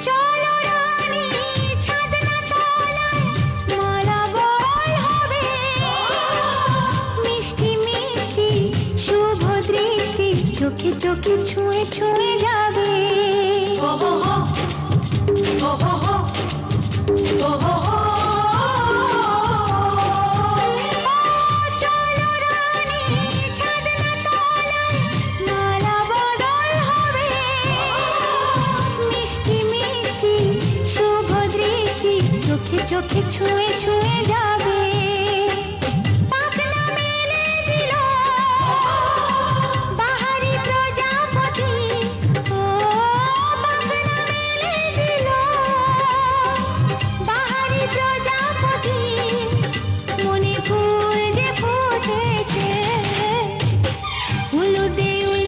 চলো রানী ছাদনা তলায় মালা বদল হবে, মিষ্টি মিষ্টি শুভ দৃষ্টি চোখে চোখে ছুঁয়ে ছুঁয়ে যাবে। ও হো হো, ও হো হো, ও হো হো। চলো রানী ছাদনা তলায় মালা বদল হবে, মিষ্টি মিষ্টি শুভ দৃষ্টি চোখে চোখে ছুঁয়ে ছুঁয়ে যাবে।